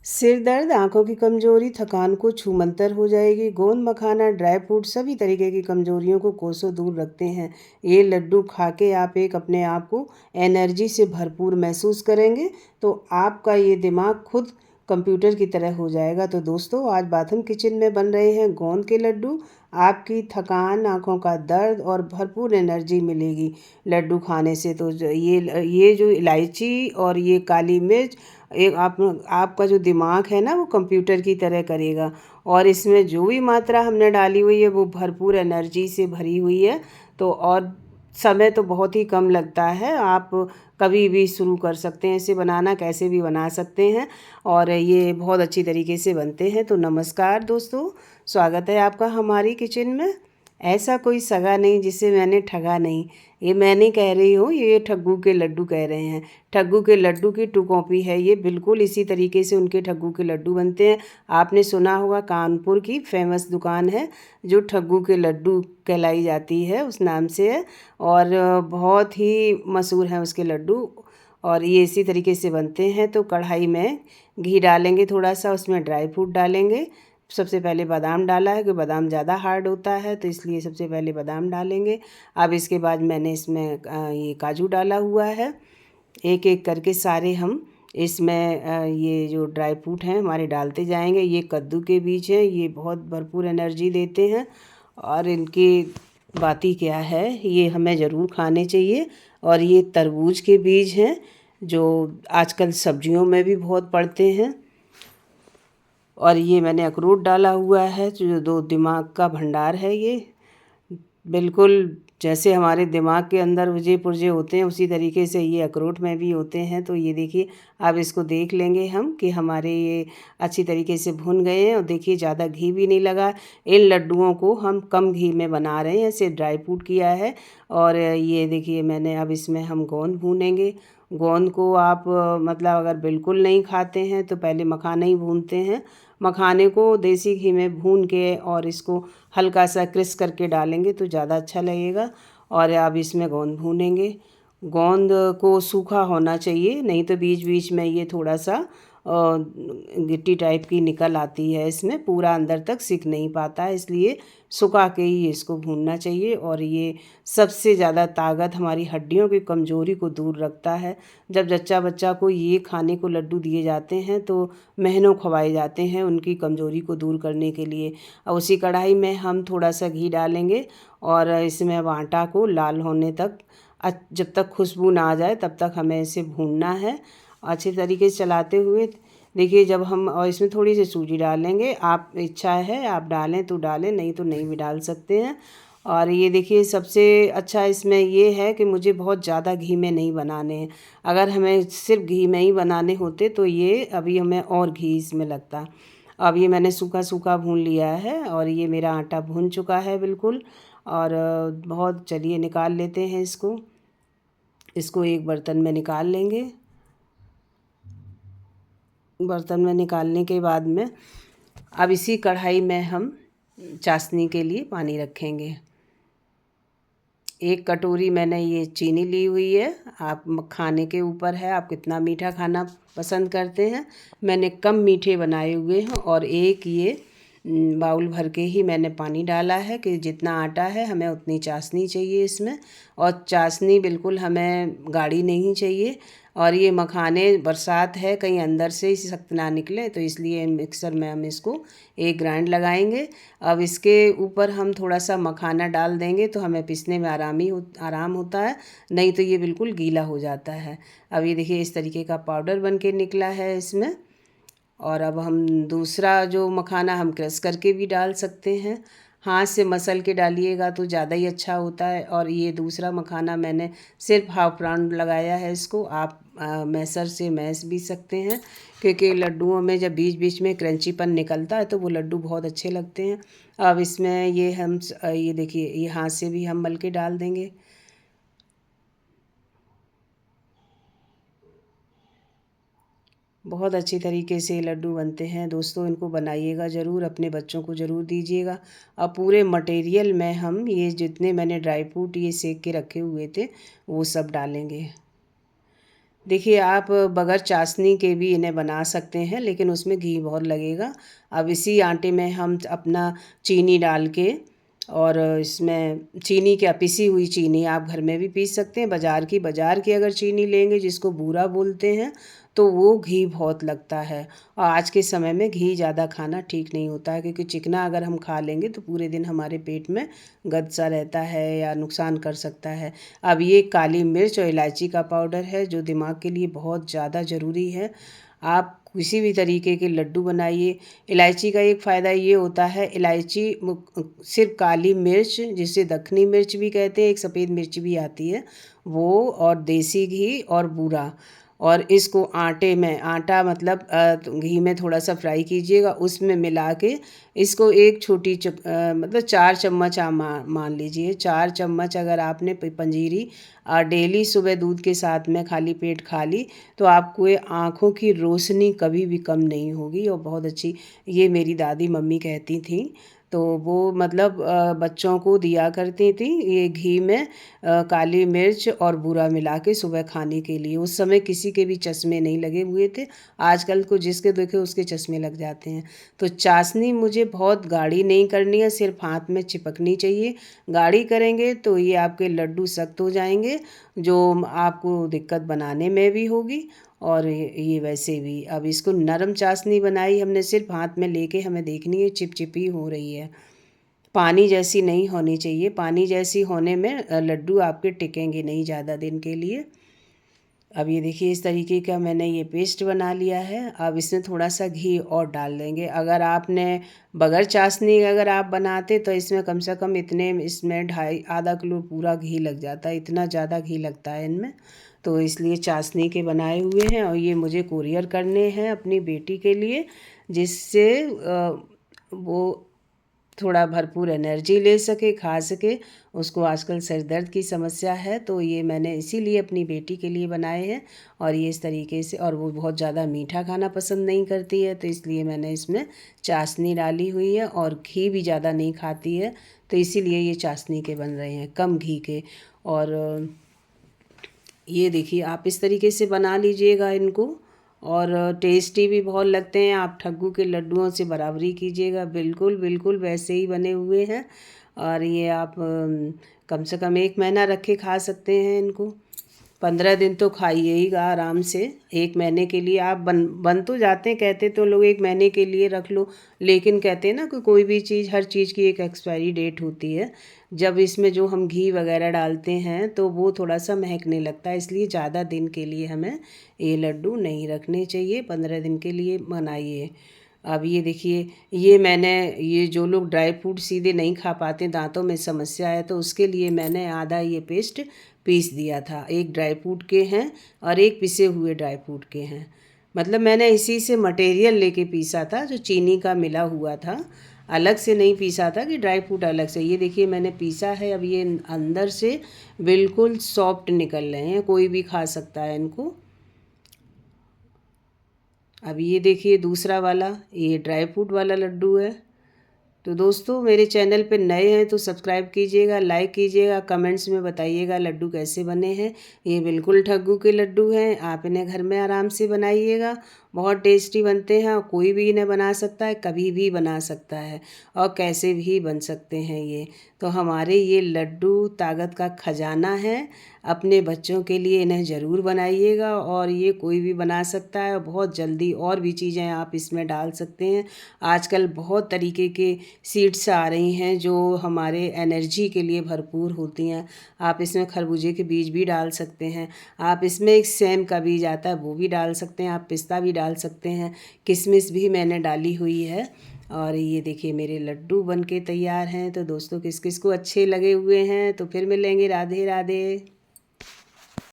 सिर दर्द, आंखों की कमजोरी, थकान को छूमंतर हो जाएगी। गोंद मखाना, ड्राई फ्रूट सभी तरीके की कमजोरियों को कोसों दूर रखते हैं। ये लड्डू खा के आप अपने आप को एनर्जी से भरपूर महसूस करेंगे, तो आपका ये दिमाग खुद कंप्यूटर की तरह हो जाएगा। तो दोस्तों, आज बाथम किचन में बन रहे हैं गोंद के लड्डू। आपकी थकान, आंखों का दर्द और भरपूर एनर्जी मिलेगी लड्डू खाने से। तो ये जो इलायची और ये काली मिर्च एक आपका जो दिमाग है ना, वो कंप्यूटर की तरह करेगा। और इसमें जो भी मात्रा हमने डाली हुई है वो भरपूर एनर्जी से भरी हुई है। तो और समय तो बहुत ही कम लगता है। आप कभी भी शुरू कर सकते हैं इसे बनाना, कैसे भी बना सकते हैं और ये बहुत अच्छी तरीके से बनते हैं। तो नमस्कार दोस्तों, स्वागत है आपका हमारी किचन में। ऐसा कोई सगा नहीं जिसे मैंने ठगा नहीं, ये मैं नहीं कह रही हूँ, ये ठग्गू के लड्डू कह रहे हैं। ठग्गू के लड्डू की टू कॉपी है ये, बिल्कुल इसी तरीके से उनके ठग्गू के लड्डू बनते हैं। आपने सुना होगा, कानपुर की फेमस दुकान है जो ठग्गू के लड्डू कहलाई जाती है, उस नाम से है। और बहुत ही मशहूर हैं उसके लड्डू। और ये इसी तरीके से बनते हैं। तो कढ़ाई में घी डालेंगे थोड़ा सा, उसमें ड्राई फ्रूट डालेंगे। सबसे पहले बादाम डाला है, क्योंकि बादाम ज़्यादा हार्ड होता है, तो इसलिए सबसे पहले बादाम डालेंगे। अब इसके बाद मैंने इसमें ये काजू डाला हुआ है। एक एक करके सारे हम इसमें ये जो ड्राई फ्रूट हैं हमारे डालते जाएंगे। ये कद्दू के बीज हैं, ये बहुत भरपूर एनर्जी देते हैं और इनकी बात ही क्या है, ये हमें ज़रूर खाने चाहिए। और ये तरबूज के बीज हैं जो आजकल सब्जियों में भी बहुत पड़ते हैं। और ये मैंने अखरोट डाला हुआ है, जो दो दिमाग का भंडार है। ये बिल्कुल जैसे हमारे दिमाग के अंदर उर्जे पुर्जे होते हैं, उसी तरीके से ये अखरोट में भी होते हैं। तो ये देखिए, अब इसको देख लेंगे हम कि हमारे ये अच्छी तरीके से भुन गए हैं। और देखिए, ज़्यादा घी भी नहीं लगा। इन लड्डुओं को हम कम घी में बना रहे हैं, इसे ड्राई फ्रूट किया है। और ये देखिए, मैंने अब इसमें हम गोंद भूनेंगे। गोंद को आप मतलब अगर बिल्कुल नहीं खाते हैं तो पहले मखाना ही भूनते हैं। मखाने को देसी घी में भून के और इसको हल्का सा क्रिस करके डालेंगे तो ज़्यादा अच्छा लगेगा। और अब इसमें गोंद भूनेंगे। गोंद को सूखा होना चाहिए, नहीं तो बीच बीच में ये थोड़ा सा गिट्टी टाइप की निकल आती है, इसमें पूरा अंदर तक सिक नहीं पाता है, इसलिए सुखा के ही इसको भूनना चाहिए। और ये सबसे ज़्यादा ताकत हमारी हड्डियों की कमज़ोरी को दूर रखता है। जब जच्चा बच्चा को ये खाने को लड्डू दिए जाते हैं तो महीनों खवाए जाते हैं उनकी कमज़ोरी को दूर करने के लिए। और उसी कढ़ाई में हम थोड़ा सा घी डालेंगे और इसमें अब आटा को लाल होने तक, जब तक खुशबू ना आ जाए तब तक हमें इसे भूनना है अच्छे तरीके से चलाते हुए। देखिए, जब हम और इसमें थोड़ी सी सूजी डालेंगे, आप इच्छा है आप डालें तो डालें, नहीं तो नहीं भी डाल सकते हैं। और ये देखिए, सबसे अच्छा इसमें ये है कि मुझे बहुत ज़्यादा घी में नहीं बनाने हैं। अगर हमें सिर्फ घी में ही बनाने होते तो ये अभी हमें और घी इसमें लगता। अब ये मैंने सूखा सूखा भून लिया है और ये मेरा आटा भून चुका है बिल्कुल। और बहुत, चलिए निकाल लेते हैं इसको। इसको एक बर्तन में निकाल लेंगे। बर्तन में निकालने के बाद में अब इसी कढ़ाई में हम चाशनी के लिए पानी रखेंगे। एक कटोरी मैंने ये चीनी ली हुई है। आप खाने के ऊपर है, आप कितना मीठा खाना पसंद करते हैं। मैंने कम मीठे बनाए हुए हैं। और एक ये बाउल भर के ही मैंने पानी डाला है कि जितना आटा है हमें उतनी चाशनी चाहिए इसमें। और चाशनी बिल्कुल हमें गाढ़ी नहीं चाहिए। और ये मखाने, बरसात है, कहीं अंदर से ही सख्त ना निकले, तो इसलिए मिक्सर में हम इसको एक ग्राइंड लगाएंगे। अब इसके ऊपर हम थोड़ा सा मखाना डाल देंगे तो हमें पीसने में आराम होता है, नहीं तो ये बिल्कुल गीला हो जाता है। अब ये देखिए, इस तरीके का पाउडर बन के निकला है इसमें। और अब हम दूसरा जो मखाना हम क्रश करके भी डाल सकते हैं, हाथ से मसल के डालिएगा तो ज़्यादा ही अच्छा होता है। और ये दूसरा मखाना मैंने सिर्फ हाफ राउंड लगाया है इसको। आप मैसर से मैस भी सकते हैं, क्योंकि लड्डुओं में जब बीच बीच में क्रंचीपन निकलता है तो वो लड्डू बहुत अच्छे लगते हैं। अब इसमें ये हम ये देखिए, ये हाथ से भी हम मल के डाल देंगे। बहुत अच्छी तरीके से लड्डू बनते हैं दोस्तों, इनको बनाइएगा ज़रूर, अपने बच्चों को ज़रूर दीजिएगा। अब पूरे मटेरियल में हम ये जितने मैंने ड्राई फ्रूट ये सेक के रखे हुए थे वो सब डालेंगे। देखिए आप बगैर चाशनी के भी इन्हें बना सकते हैं, लेकिन उसमें घी बहुत लगेगा। अब इसी आटे में हम अपना चीनी डाल के, और इसमें चीनी क्या, पिसी हुई चीनी आप घर में भी पीस सकते हैं। बाज़ार की अगर चीनी लेंगे जिसको बूरा बोलते हैं, तो वो घी बहुत लगता है। और आज के समय में घी ज़्यादा खाना ठीक नहीं होता है, क्योंकि चिकना अगर हम खा लेंगे तो पूरे दिन हमारे पेट में गद सा रहता है या नुकसान कर सकता है। अब ये काली मिर्च और इलायची का पाउडर है जो दिमाग के लिए बहुत ज़्यादा ज़रूरी है। आप किसी भी तरीके के लड्डू बनाइए। इलायची का एक फ़ायदा ये होता है, इलायची सिर्फ काली मिर्च, जिसे दखनी मिर्च भी कहते हैं, एक सफ़ेद मिर्च भी आती है वो, और देसी घी और बूरा, और इसको आटे में, आटा मतलब घी में थोड़ा सा फ्राई कीजिएगा, उसमें मिला के इसको एक छोटी मतलब 4 चम्मच आप मान लीजिए, 4 चम्मच अगर आपने पंजीरी डेली सुबह दूध के साथ में खाली पेट खा ली, तो आपको ये आँखों की रोशनी कभी भी कम नहीं होगी, और बहुत अच्छी, ये मेरी दादी मम्मी कहती थी। तो वो मतलब बच्चों को दिया करती थी ये घी में काली मिर्च और बूरा मिला के सुबह खाने के लिए। उस समय किसी के भी चश्मे नहीं लगे हुए थे, आजकल को जिसके देखे उसके चश्मे लग जाते हैं। तो चाशनी मुझे बहुत गाढ़ी नहीं करनी है, सिर्फ हाथ में चिपकनी चाहिए। गाढ़ी करेंगे तो ये आपके लड्डू सख्त हो जाएंगे, जो आपको दिक्कत बनाने में भी होगी, और ये वैसे भी। अब इसको नरम चाशनी बनाई हमने, सिर्फ हाथ में लेके हमें देखनी है चिपचिपी हो रही है, पानी जैसी नहीं होनी चाहिए। पानी जैसी होने में लड्डू आपके टिकेंगे नहीं ज़्यादा दिन के लिए। अब ये देखिए इस तरीके का मैंने ये पेस्ट बना लिया है। अब इसमें थोड़ा सा घी और डाल देंगे। अगर आपने बगैर चाशनी अगर आप बनाते तो इसमें कम से कम इतने, इसमें आधा किलो पूरा घी लग जाता है, इतना ज़्यादा घी लगता है इनमें। तो इसलिए चाशनी के बनाए हुए हैं, और ये मुझे कुरियर करने हैं अपनी बेटी के लिए, जिससे वो थोड़ा भरपूर एनर्जी ले सके, खा सके। उसको आजकल सर दर्द की समस्या है, तो ये मैंने इसीलिए अपनी बेटी के लिए बनाए हैं। और ये इस तरीके से, और वो बहुत ज़्यादा मीठा खाना पसंद नहीं करती है, तो इसलिए मैंने इसमें चाशनी डाली हुई है, और घी भी ज़्यादा नहीं खाती है, तो इसीलिए ये चाशनी के बन रहे हैं, कम घी के। और ये देखिए आप इस तरीके से बना लीजिएगा इनको, और टेस्टी भी बहुत लगते हैं। आप ठग्गू के लड्डुओं से बराबरी कीजिएगा, बिल्कुल बिल्कुल वैसे ही बने हुए हैं। और ये आप कम से कम 1 महीना रख के खा सकते हैं इनको। 15 दिन तो खाइएगा आराम से। 1 महीने के लिए आप बन तो जाते हैं, कहते तो लोग 1 महीने के लिए रख लो, लेकिन कहते हैं ना कि कोई भी चीज़, हर चीज़ की एक एक्सपायरी डेट होती है। जब इसमें जो हम घी वगैरह डालते हैं तो वो थोड़ा सा महकने लगता है, इसलिए ज़्यादा दिन के लिए हमें ये लड्डू नहीं रखने चाहिए, 15 दिन के लिए बनाइए। अब ये देखिए, ये जो लोग ड्राई फ्रूट सीधे नहीं खा पाते, दांतों में समस्या है, तो उसके लिए मैंने आधा ये पेस्ट पीस दिया था। एक ड्राई फ्रूट के हैं और एक पिसे हुए ड्राई फ्रूट के हैं। मतलब मैंने इसी से मटेरियल लेके पीसा था, जो चीनी का मिला हुआ था, अलग से नहीं पीसा था कि ड्राई फ्रूट अलग से। ये देखिए मैंने पीसा है। अब ये अंदर से बिल्कुल सॉफ्ट निकल रहे हैं, कोई भी खा सकता है इनको। अब ये देखिए दूसरा वाला, ये ड्राई फ्रूट वाला लड्डू है। तो दोस्तों मेरे चैनल पे नए हैं तो सब्सक्राइब कीजिएगा, लाइक कीजिएगा, कमेंट्स में बताइएगा लड्डू कैसे बने हैं। ये बिल्कुल ठग्गू के लड्डू हैं, आप इन्हें घर में आराम से बनाइएगा, बहुत टेस्टी बनते हैं, और कोई भी इन्हें बना सकता है, कभी भी बना सकता है, और कैसे भी बन सकते हैं ये। तो हमारे ये लड्डू ताकत का खजाना है। अपने बच्चों के लिए इन्हें ज़रूर बनाइएगा, और ये कोई भी बना सकता है, और बहुत जल्दी और भी चीज़ें आप इसमें डाल सकते हैं। आजकल बहुत तरीके के सीड्स आ रही हैं जो हमारे एनर्जी के लिए भरपूर होती हैं। आप इसमें खरबूजे के बीज भी डाल सकते हैं, आप इसमें एक सेम का बीज आता है वो भी डाल सकते हैं, आप पिस्ता भी डाल सकते हैं, किशमिश भी मैंने डाली हुई है। और ये देखिए मेरे लड्डू बन के तैयार हैं। तो दोस्तों किस किस को अच्छे लगे हुए हैं, तो फिर मिलेंगे। राधे राधे।